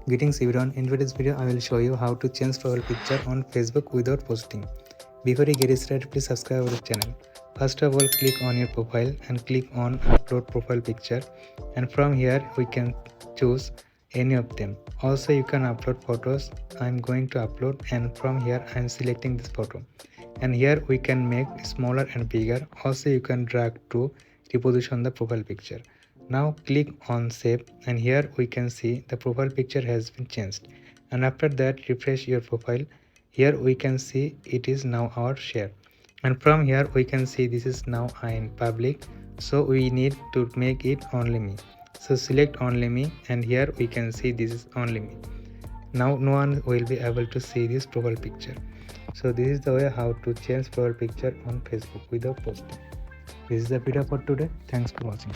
Greetings everyone, in today's video I will show you how to change profile picture on Facebook without posting. Before you get started, please subscribe our channel. First of all, click on your profile and click on upload profile picture, and from here we can choose any of them. Also you can upload photos. I am going to upload, and from here I am selecting this photo, and here we can make smaller and bigger. Also you can drag to reposition the profile picture. Now click on save, and here we can see the profile picture has been changed, and after that refresh your profile. Here we can see it is now our share, and from here we can see this is now in public, so we need to make it only me. So select only me, and here we can see this is only me. Now no one will be able to see this profile picture. So this is the way how to change profile picture on Facebook without posting. This is the video for today. Thanks for watching.